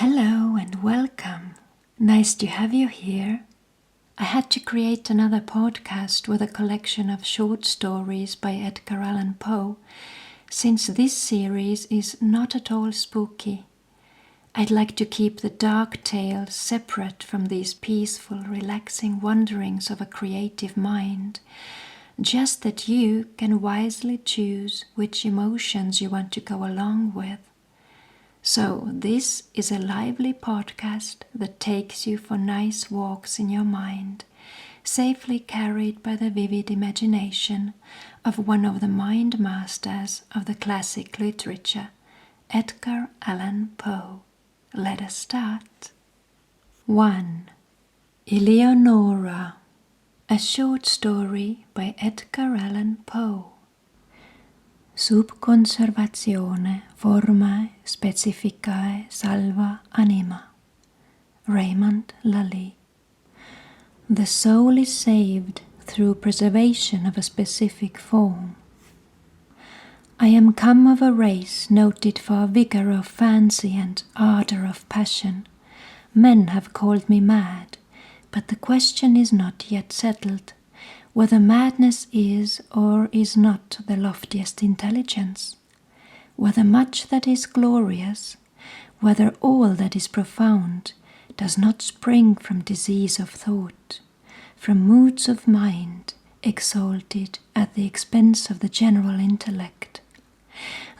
Hello and welcome. Nice to have you here. I had to create another podcast with a collection of short stories by Edgar Allan Poe, since this series is not at all spooky. I'd like to keep the dark tales separate from these peaceful, relaxing wanderings of a creative mind, just that you can wisely choose which emotions you want to go along with. So this is a lively podcast that takes you for nice walks in your mind, safely carried by the vivid imagination of one of the mind masters of the classic literature, Edgar Allan Poe. Let us start. 1. ELEONORA, a short story by Edgar Allan Poe. Subconservazione formae specificae salva anima. Raymond Lully. The soul is saved through preservation of a specific form. I am come of a race noted for vigor of fancy and ardor of passion. Men have called me mad, but the question is not yet settled, whether madness is or is not the loftiest intelligence, whether much that is glorious, whether all that is profound, does not spring from disease of thought, from moods of mind exalted at the expense of the general intellect.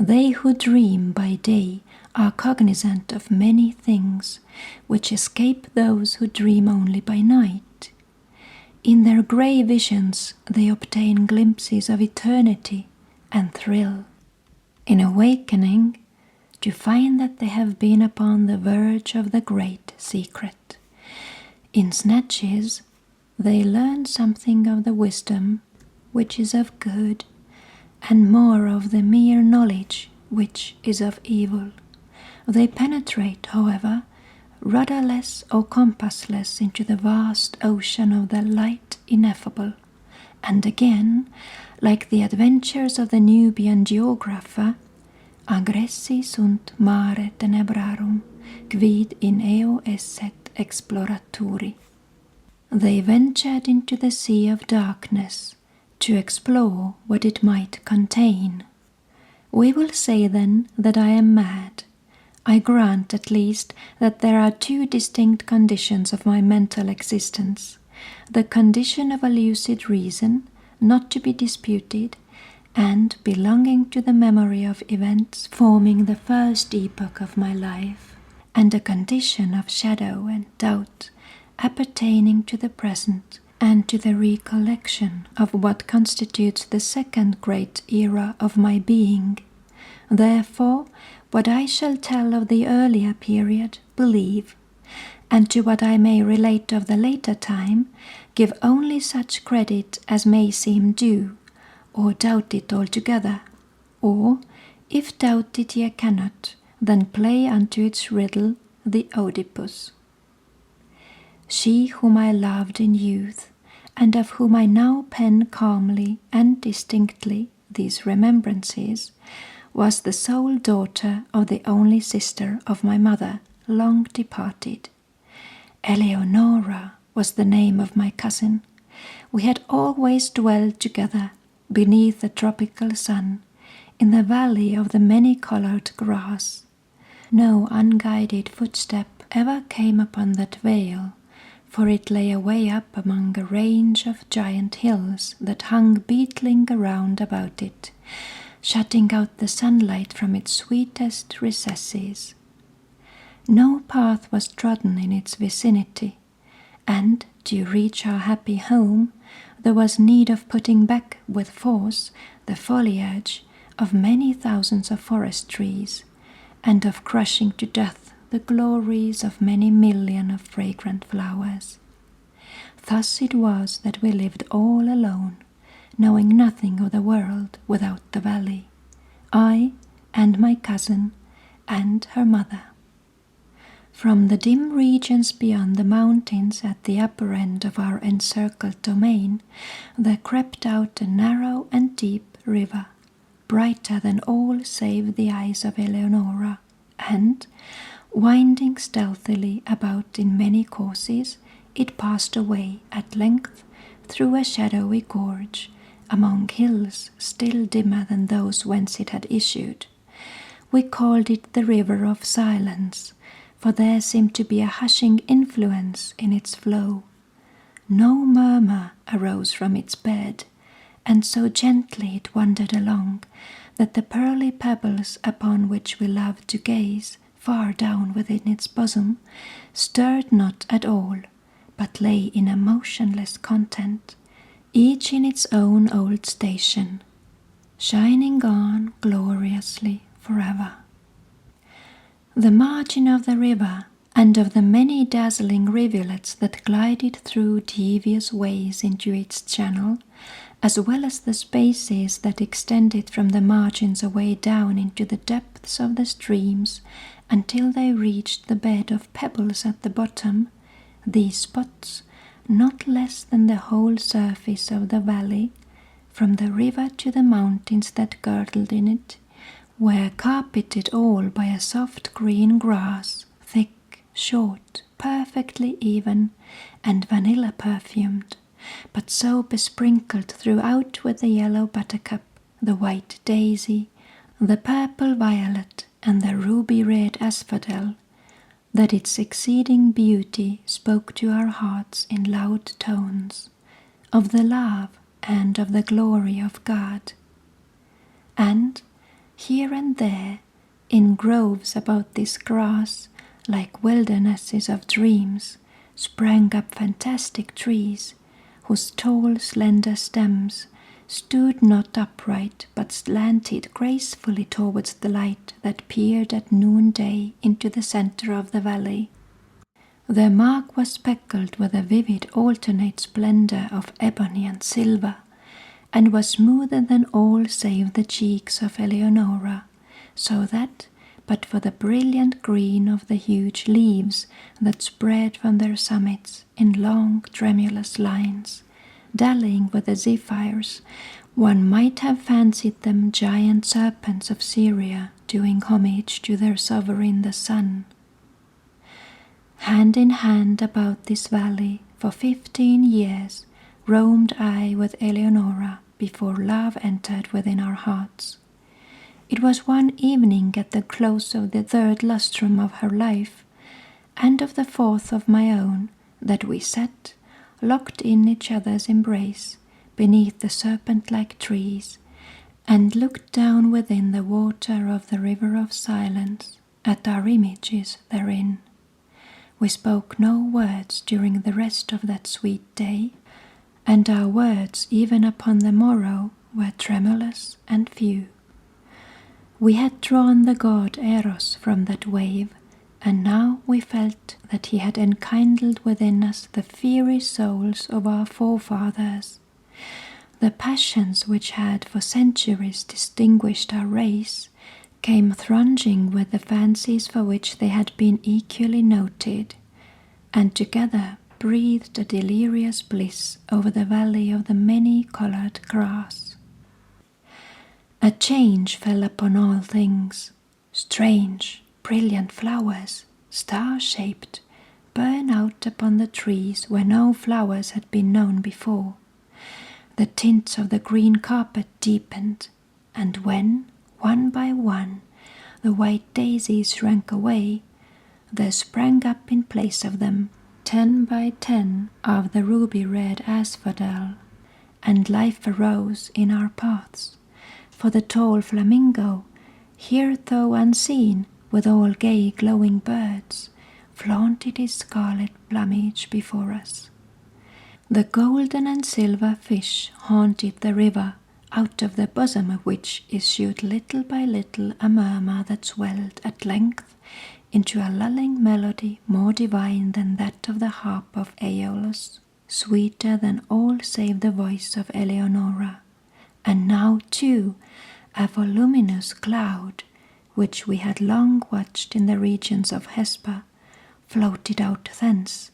They who dream by day are cognizant of many things which escape those who dream only by night. In their grey visions they obtain glimpses of eternity and thrill. In awakening, to find that they have been upon the verge of the great secret. In snatches, they learn something of the wisdom which is of good, and more of the mere knowledge which is of evil. They penetrate, however, rudderless or compassless into the vast ocean of the light ineffable, and again, like the adventures of the Nubian geographer, agressi sunt mare tenebrarum, quid in eo esset exploraturi. They ventured into the sea of darkness to explore what it might contain. We will say then that I am mad. I grant at least that there are two distinct conditions of my mental existence. The condition of a lucid reason, not to be disputed, and belonging to the memory of events forming the first epoch of my life, and a condition of shadow and doubt appertaining to the present and to the recollection of what constitutes the second great era of my being. Therefore, what I shall tell of the earlier period, believe, and to what I may relate of the later time, give only such credit as may seem due, or doubt it altogether, or, if doubt it ye cannot, then play unto its riddle the Oedipus. She whom I loved in youth, and of whom I now pen calmly and distinctly these remembrances, was the sole daughter of the only sister of my mother, long departed. ELEONORA was the name of my cousin. We had always dwelled together beneath the tropical sun, in the valley of the many-colored grass. No unguided footstep ever came upon that vale, for it lay away up among a range of giant hills that hung beetling around about it, shutting out the sunlight from its sweetest recesses. No path was trodden in its vicinity, and to reach our happy home there was need of putting back with force the foliage of many thousands of forest trees, and of crushing to death the glories of many million of fragrant flowers. Thus it was that we lived all alone, knowing nothing of the world without the valley, I and my cousin and her mother. From the dim regions beyond the mountains at the upper end of our encircled domain, there crept out a narrow and deep river, brighter than all save the eyes of ELEONORA, and, Winding stealthily about in many courses, it passed away at length through a shadowy gorge, among hills still dimmer than those whence it had issued. We called it the River of Silence, for there seemed to be a hushing influence in its flow. No murmur arose from its bed, and so gently it wandered along that the pearly pebbles upon which we loved to gaze far down within its bosom stirred not at all, but lay in a motionless content, each in its own old station, shining on gloriously forever. The margin of the river, and of the many dazzling rivulets that glided through devious ways into its channel, as well as the spaces that extended from the margins away down into the depths of the streams until they reached the bed of pebbles at the bottom, these spots, not less than the whole surface of the valley, from the river to the mountains that girdled in it, were carpeted all by a soft green grass, thick, short, perfectly even, and vanilla perfumed, but so besprinkled throughout with the yellow buttercup, the white daisy, the purple violet, and the ruby-red asphodel, that its exceeding beauty spoke to our hearts in loud tones of the love and of the glory of God. And here and there, in groves about this grass, like wildernesses of dreams, sprang up fantastic trees, whose tall, slender stems stood not upright, but slanted gracefully towards the light that peered at noonday into the center of the valley. Their mark was speckled with a vivid alternate splendor of ebony and silver, and was smoother than all save the cheeks of Eleonora, so that, but for the brilliant green of the huge leaves that spread from their summits in long tremulous lines, dallying with the zephyrs, one might have fancied them giant serpents of Syria doing homage to their sovereign the sun. Hand in hand about this valley for 15 years roamed I with Eleonora before love entered within our hearts. It was one evening at the close of the 3rd lustrum of her life, and of the 4th of my own, that we sat, locked in each other's embrace, beneath the serpent-like trees, and looked down within the water of the river of silence at our images therein. We spoke no words during the rest of that sweet day, and our words even upon the morrow were tremulous and few. We had drawn the god Eros from that wave, and now we felt that he had enkindled within us the fiery souls of our forefathers. The passions which had for centuries distinguished our race came thronging with the fancies for which they had been equally noted, and together breathed a delirious bliss over the valley of the many-colored grass. A change fell upon all things. Strange, brilliant flowers, star-shaped, burn out upon the trees where no flowers had been known before. The tints of the green carpet deepened, and when, one by one, the white daisies shrank away, there sprang up in place of them 10 by 10 of the ruby-red asphodel, and life arose in our paths, for the tall flamingo, heretofore unseen, with all gay glowing birds, flaunted his scarlet plumage before us. The golden and silver fish haunted the river, out of the bosom of which issued little by little a murmur that swelled at length into a lulling melody more divine than that of the harp of Aeolus, sweeter than all save the voice of Eleonora. And now, too, a voluminous cloud, which we had long watched in the regions of Hesper, floated out thence,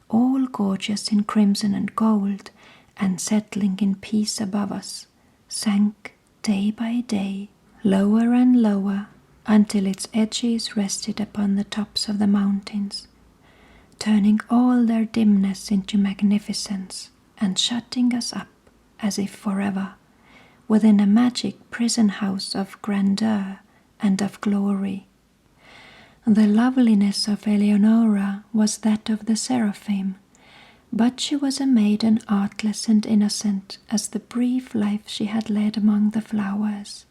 all gorgeous in crimson and gold, and settling in peace above us, sank day by day, lower and lower, until its edges rested upon the tops of the mountains, turning all their dimness into magnificence and shutting us up, as if forever, within a magic prison house of grandeur and of glory. The loveliness of Eleonora was that of the seraphim, but she was a maiden artless and innocent as the brief life she had led among the flowers.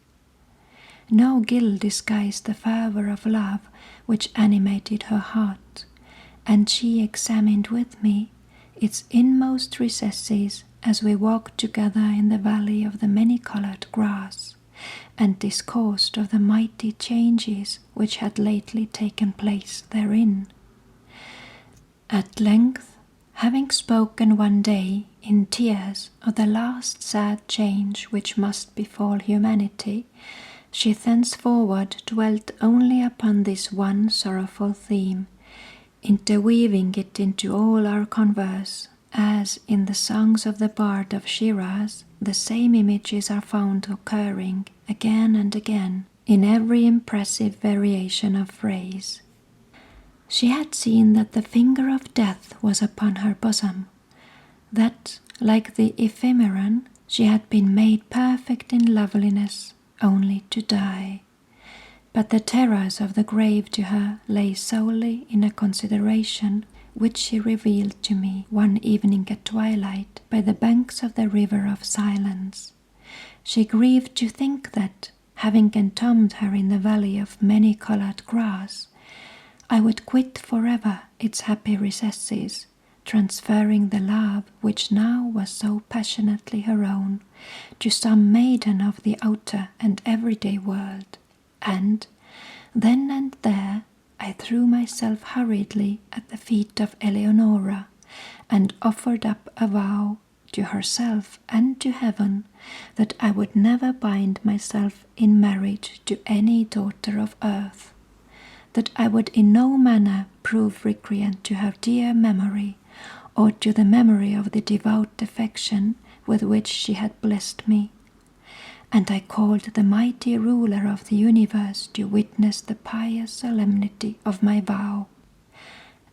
No guile disguised the fervour of love which animated her heart, and she examined with me its inmost recesses as we walked together in the valley of the many-coloured grass, and discoursed of the mighty changes which had lately taken place therein. At length, having spoken one day in tears of the last sad change which must befall humanity, she thenceforward dwelt only upon this one sorrowful theme, interweaving it into all our converse, as in the songs of the bard of Shiraz the same images are found occurring again and again in every impressive variation of phrase. She had seen that the finger of death was upon her bosom, that, like the ephemeron, she had been made perfect in loveliness, only to die. But the terrors of the grave to her lay solely in a consideration which she revealed to me one evening at twilight by the banks of the river of silence. She grieved to think that, having entombed her in the valley of many-coloured grass, I would quit forever its happy recesses, transferring the love which now was so passionately her own to some maiden of the outer and everyday world, and then and there I threw myself hurriedly at the feet of Eleonora and offered up a vow to herself and to heaven that I would never bind myself in marriage to any daughter of earth, that I would in no manner prove recreant to her dear memory or to the memory of the devout affection with which she had blessed me. And I called the mighty ruler of the universe to witness the pious solemnity of my vow.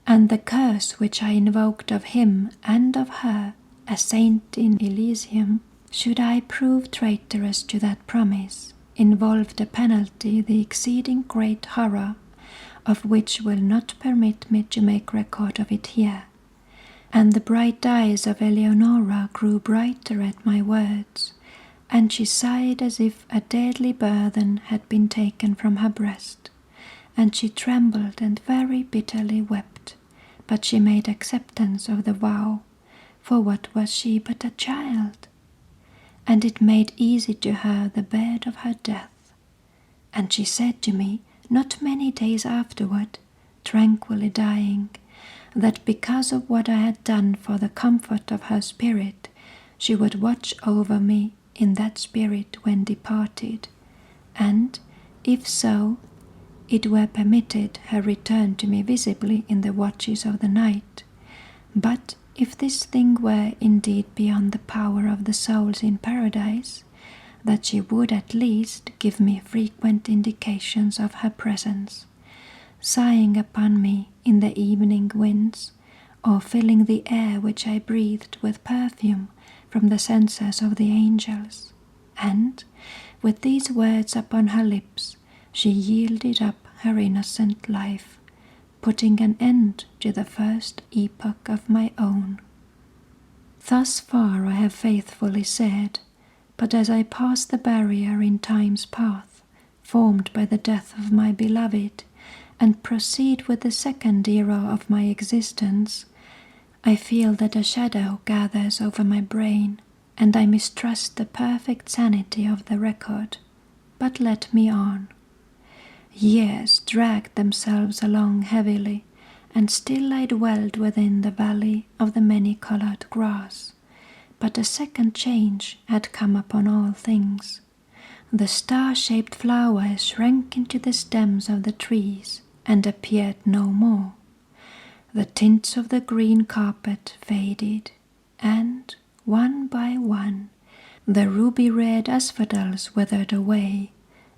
And the curse which I invoked of him and of her, a saint in Elysium, should I prove traitorous to that promise, involved a penalty the exceeding great horror of which will not permit me to make record of it here. And the bright eyes of Eleonora grew brighter at my words, and she sighed as if a deadly burthen had been taken from her breast, and she trembled and very bitterly wept, but she made acceptance of the vow, for what was she but a child? And it made easy to her the bed of her death. And she said to me, not many days afterward, tranquilly dying, that because of what I had done for the comfort of her spirit, she would watch over me in that spirit when departed, and, if so, it were permitted her return to me visibly in the watches of the night. But if this thing were indeed beyond the power of the souls in paradise, that she would at least give me frequent indications of her presence, sighing upon me in the evening winds, or filling the air which I breathed with perfume from the censers of the angels. And, with these words upon her lips, she yielded up her innocent life, putting an end to the first epoch of my own. Thus far I have faithfully said, but as I pass the barrier in time's path, formed by the death of my beloved, and proceed with the second era of my existence, I feel that a shadow gathers over my brain, and I mistrust the perfect sanity of the record. But let me on. Years dragged themselves along heavily, and still I dwelled within the valley of the many-coloured grass. But a second change had come upon all things. The star-shaped flowers shrank into the stems of the trees and appeared no more. The tints of the green carpet faded, and, one by one, the ruby-red asphodels withered away,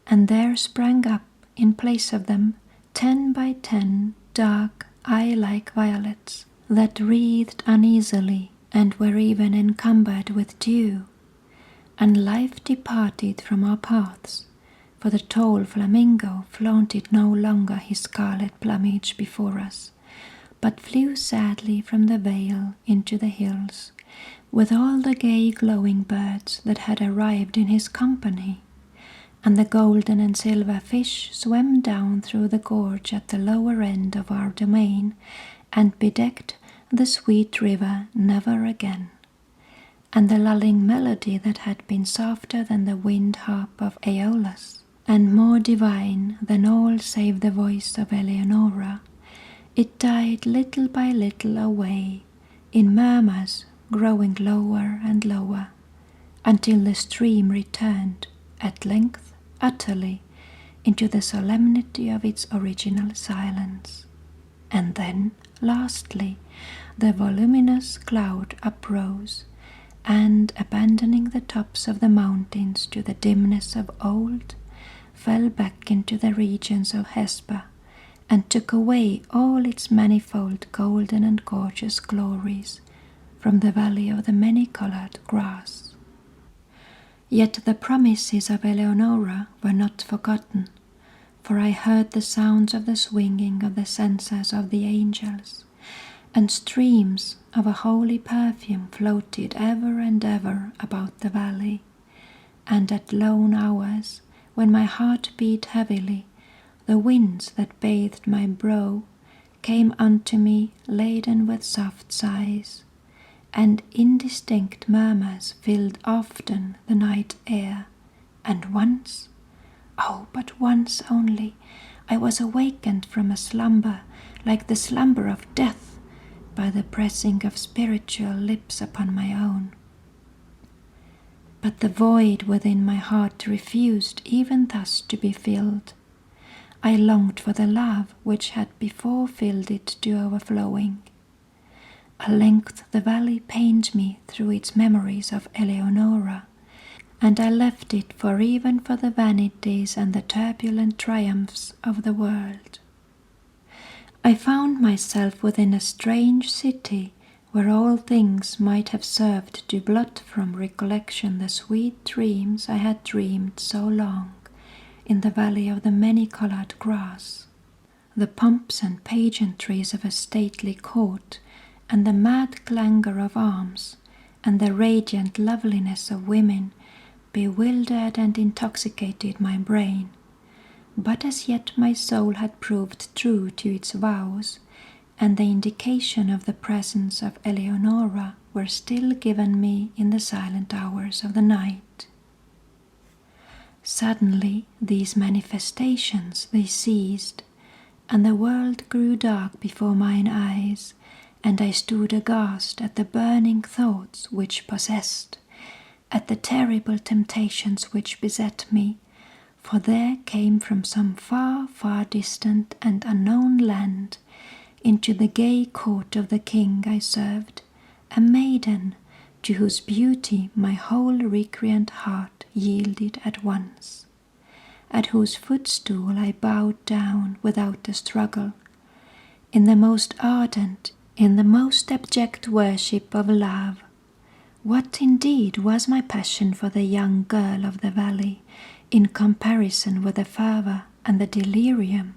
and there sprang up in place of them 10 by 10 dark eye-like violets that wreathed uneasily and were even encumbered with dew. And life departed from our paths, for the tall flamingo flaunted no longer his scarlet plumage before us, but flew sadly from the vale into the hills, with all the gay glowing birds that had arrived in his company. And the golden and silver fish swam down through the gorge at the lower end of our domain, and bedecked the sweet river never again. And the lulling melody that had been softer than the wind harp of Aeolus, and more divine than all save the voice of ELEONORA, it died little by little away, in murmurs growing lower and lower, until the stream returned, at length utterly, into the solemnity of its original silence. And then, lastly, the voluminous cloud uprose, and, abandoning the tops of the mountains to the dimness of old, fell back into the regions of Hesper, and took away all its manifold golden and gorgeous glories from the valley of the many-colored grass. Yet the promises of ELEONORA were not forgotten, for I heard the sounds of the swinging of the censers of the angels, and streams of a holy perfume floated ever and ever about the valley, and at lone hours, when my heart beat heavily, the winds that bathed my brow came unto me laden with soft sighs, and indistinct murmurs filled often the night air, and once, oh, but once only, I was awakened from a slumber like the slumber of death by the pressing of spiritual lips upon my own. But the void within my heart refused even thus to be filled. I longed for the love which had before filled it to overflowing. At length the valley pained me through its memories of ELEONORA, and I left it even for the vanities and the turbulent triumphs of the world. I found myself within a strange city, where all things might have served to blot from recollection the sweet dreams I had dreamed so long in the valley of the many-colored grass. The pomps and pageantries of a stately court, and the mad clangor of arms, and the radiant loveliness of women bewildered and intoxicated my brain. But as yet my soul had proved true to its vows, and the indication of the presence of ELEONORA were still given me in the silent hours of the night. Suddenly these manifestations they ceased, and the world grew dark before mine eyes, and I stood aghast at the burning thoughts which possessed, at the terrible temptations which beset me, for there came from some far, far distant and unknown land, into the gay court of the king I served, a maiden to whose beauty my whole recreant heart yielded at once, at whose footstool I bowed down without a struggle, in the most ardent, in the most abject worship of love. What indeed was my passion for the young girl of the valley, in comparison with the fervor and the delirium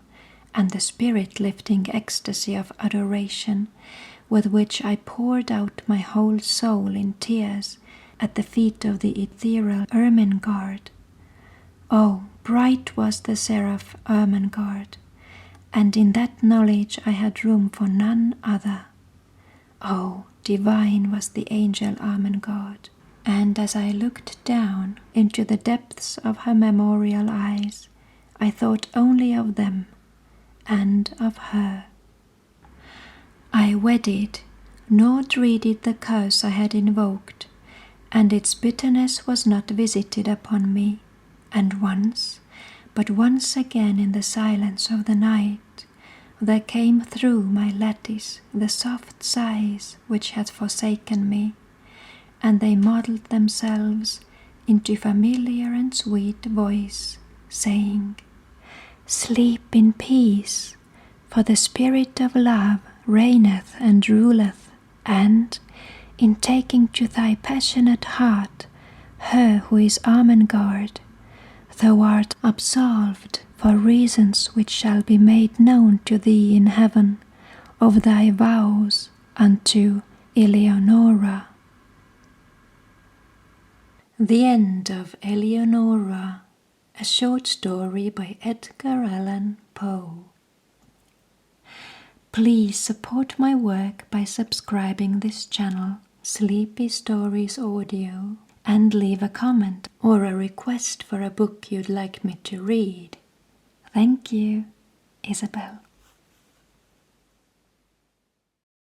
and the spirit-lifting ecstasy of adoration with which I poured out my whole soul in tears at the feet of the ethereal Ermengarde? Oh, bright was the seraph Ermengarde, and in that knowledge I had room for none other. Oh, divine was the angel Ermengarde, and as I looked down into the depths of her memorial eyes, I thought only of them and of her. I wedded, nor dreaded the curse I had invoked, and its bitterness was not visited upon me, and once, but once again in the silence of the night, there came through my lattice the soft sighs which had forsaken me, and they modelled themselves into familiar and sweet voice, saying, Sleep in peace, for the spirit of love reigneth and ruleth, and, in taking to thy passionate heart her who is Ermengarde, thou art absolved for reasons which shall be made known to thee in heaven, of thy vows unto ELEONORA. The End of ELEONORA, a short story by Edgar Allan Poe. Please support my work by subscribing this channel, Sleepy Stories Audio, and leave a comment or a request for a book you'd like me to read. Thank you, Isabel.